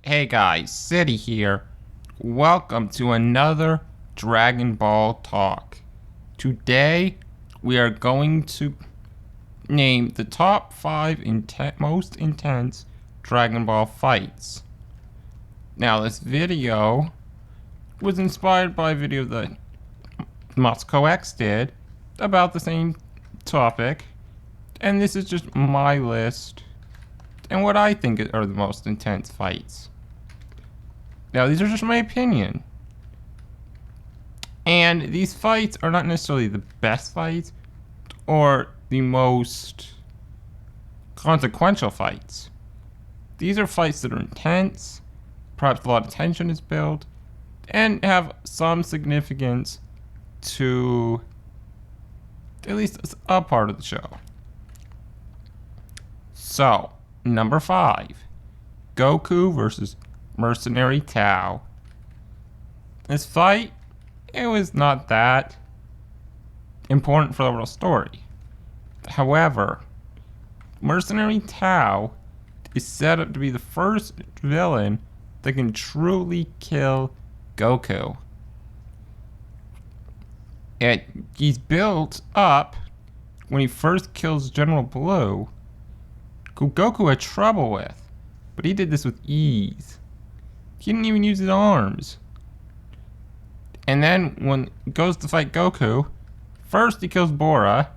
Hey guys, City here. Welcome to another Dragon Ball talk. Today, we are going to name the top 5 most intense Dragon Ball fights. Now, this video was inspired by a video that Moscow X did about the same topic, and this is just my list and what I think are the most intense fights. Now, these are just my opinion. And these fights are not necessarily the best fights or the most consequential fights. These are fights that are intense, perhaps a lot of tension is built, and have some significance to at least a part of the show. So, number 5, Goku versus mercenary Tao. This fight, it was not that important for the overall story. However, mercenary Tao is set up to be the first villain that can truly kill Goku. He's built up when he first kills General Blue, who Goku had trouble with, but he did this with ease. He didn't even use his arms. And then when he goes to fight Goku, first he kills Bora,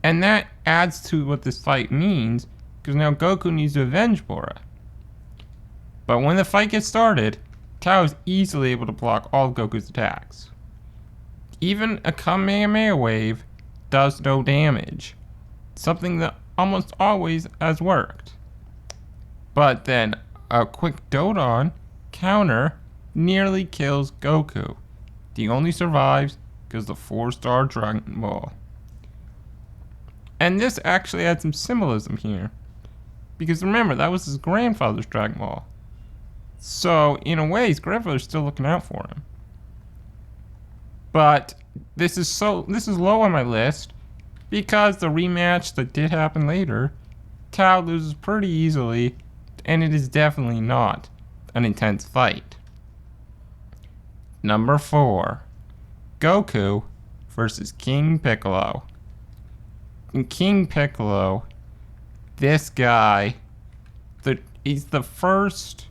and that adds to what this fight means, because now Goku needs to avenge Bora. But when the fight gets started, Tao is easily able to block all of Goku's attacks. Even a Kamehameha wave does no damage, something that almost always has worked. But then a quick Dodon counter nearly kills Goku. He only survives because of the 4-star Dragon Ball. And this actually had some symbolism here, because remember, that was his grandfather's Dragon Ball. So in a way, his grandfather's still looking out for him. But this is low on my list because the rematch that did happen later, Tao loses pretty easily, and it is definitely not an intense fight. Number 4, Goku versus King Piccolo. In King Piccolo, this guy, he's the first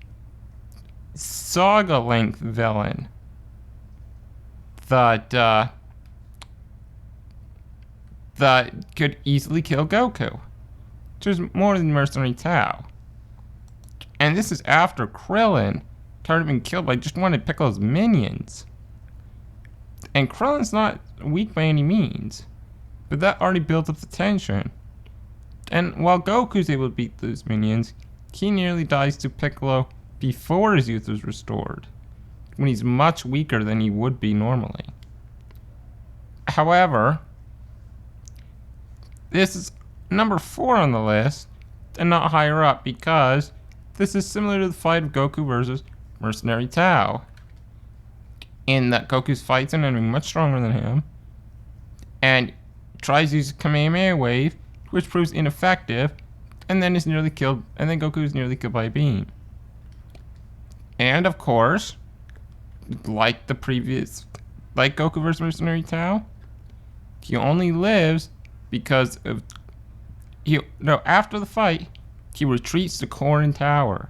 saga-length villain that could easily kill Goku, which is more than mercenary Tao. And this is after Krillin started being killed by just one of Piccolo's minions. And Krillin's not weak by any means, but that already built up the tension. And while Goku's able to beat those minions, he nearly dies to Piccolo before his youth was restored, when he's much weaker than he would be normally. However, this is number 4 on the list, and not higher up, because this is similar to the fight of Goku versus mercenary Tao, in that Goku's fights an enemy much stronger than him, and tries to use a Kamehameha wave, which proves ineffective, and then is nearly killed, and then Goku is nearly killed by a beam. And of course, like Goku versus mercenary Tao, he only lives because of after the fight, he retreats to Korin Tower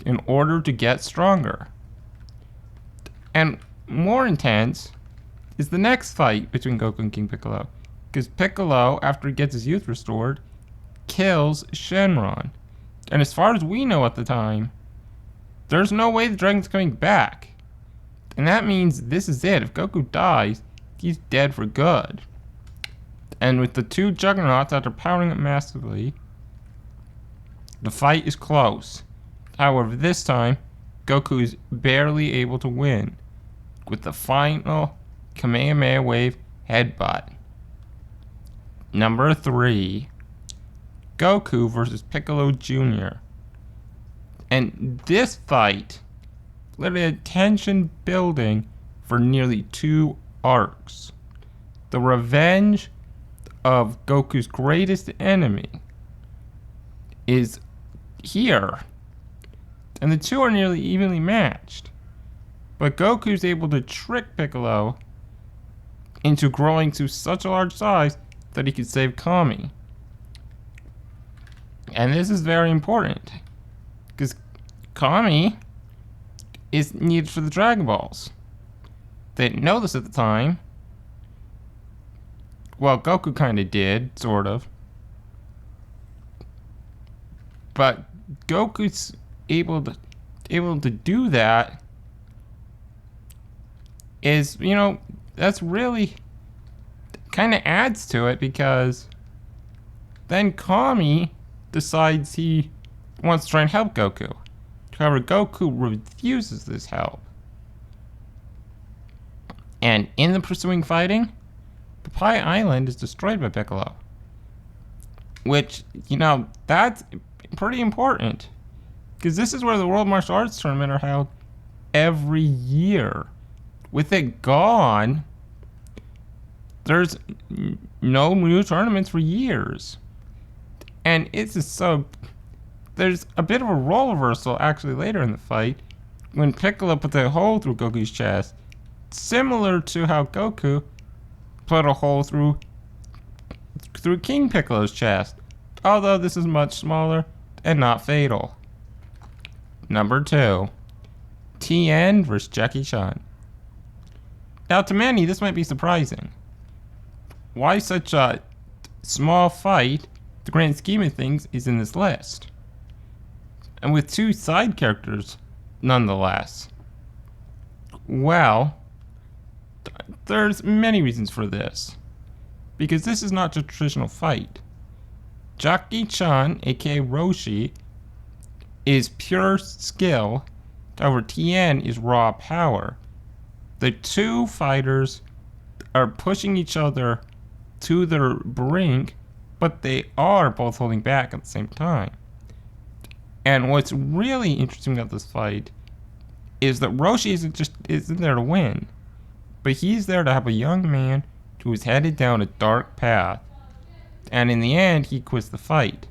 in order to get stronger. And more intense is the next fight between Goku and King Piccolo, because Piccolo, after he gets his youth restored, kills Shenron. And as far as we know at the time, there's no way the dragon's coming back. And that means this is it. If Goku dies, he's dead for good. And with the two juggernauts after powering up massively, the fight is close. However, this time, Goku is barely able to win with the final Kamehameha wave headbutt. Number 3, Goku versus Piccolo Jr. And this fight literally had tension building for nearly 2 arcs. The revenge of Goku's greatest enemy is here and the two are nearly evenly matched. But Goku's able to trick Piccolo into growing to such a large size that he could save Kami. And this is very important, because Kami is needed for the Dragon Balls. They didn't know this at the time. Well, Goku kind of did, sort of. But Goku's able to do that is, that's really kind of adds to it, because then Kami decides he wants to try and help Goku. However, Goku refuses this help. And in the pursuing fighting, Papaya Island is destroyed by Piccolo. Which, that's pretty important. Because this is where the World Martial Arts Tournament are held every year. With it gone, there's no new tournaments for years. And there's a bit of a role reversal actually later in the fight when Piccolo puts a hole through Goku's chest, similar to how Goku put a hole through King Piccolo's chest, although this is much smaller and not fatal. Number 2, Tian vs. Jackie Chan. Now, to many, this might be surprising. Why such a small fight, the grand scheme of things, is in this list? And with 2 side characters, nonetheless. Well, there's many reasons for this. Because this is not a traditional fight. Jackie Chan, aka Roshi, is pure skill. However, Tian is raw power. The 2 fighters are pushing each other to their brink, but they are both holding back at the same time. And what's really interesting about this fight is that Roshi isn't there to win, but he's there to help a young man who is headed down a dark path. And in the end, he quits the fight.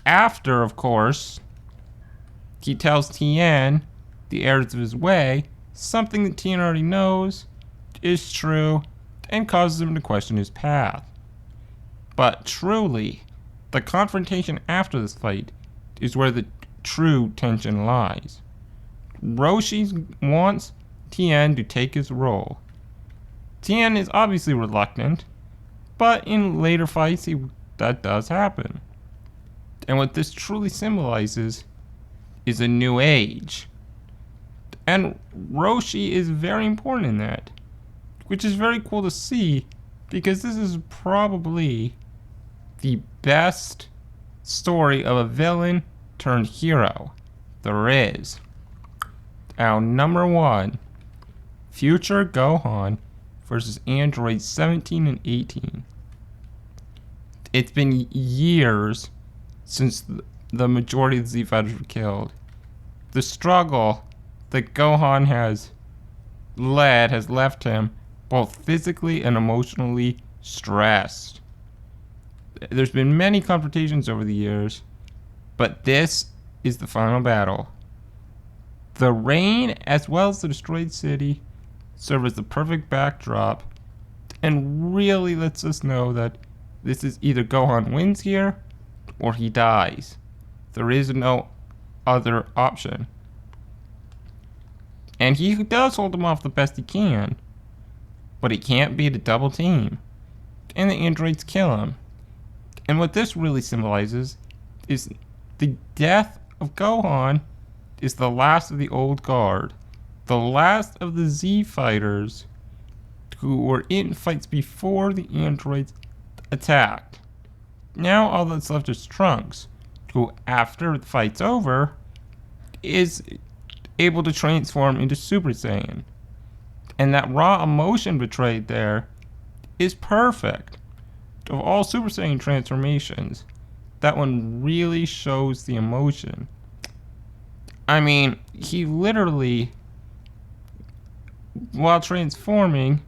After, of course, he tells Tian the errors of his way, something that Tian already knows is true, and causes him to question his path. But truly, the confrontation after this fight is where the true tension lies. Roshi wants Tian to take his role. Tian is obviously reluctant, but in later fights that does happen. And what this truly symbolizes is a new age. And Roshi is very important in that, which is very cool to see, because this is probably the best story of a villain turned hero there is. Now, number 1, Future Gohan versus Androids 17 and 18. It's been years since the majority of the Z Fighters were killed. The struggle that Gohan has left him both physically and emotionally stressed. There's been many confrontations over the years, but this is the final battle. The rain, as well as the destroyed city, serve as the perfect backdrop, and really lets us know that this is either Gohan wins here, or he dies. There is no other option. And he does hold him off the best he can, but he can't beat a double team, and the androids kill him. And what this really symbolizes is the death of Gohan is the last of the old guard, the last of the Z fighters who were in fights before the androids attacked. Now all that's left is Trunks, who after the fight's over is able to transform into Super Saiyan. And that raw emotion betrayed there is perfect. Of all Super Saiyan transformations, that one really shows the emotion. I mean, he literally, while transforming,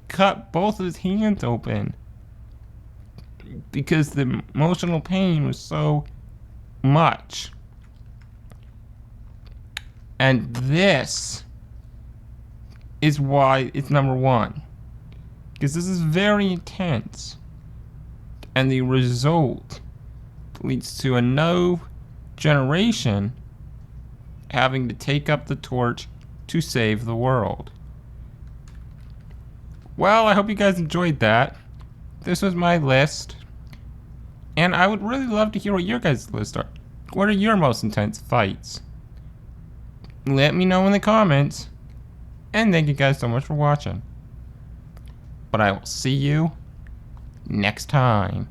cut both of his hands open because the emotional pain was so much. And this is why it's number 1. Because this is very intense. And the result leads to a no generation having to take up the torch to save the world. Well, I hope you guys enjoyed that. This was my list. And I would really love to hear what your guys' lists are. What are your most intense fights? Let me know in the comments. And thank you guys so much for watching. But I will see you next time.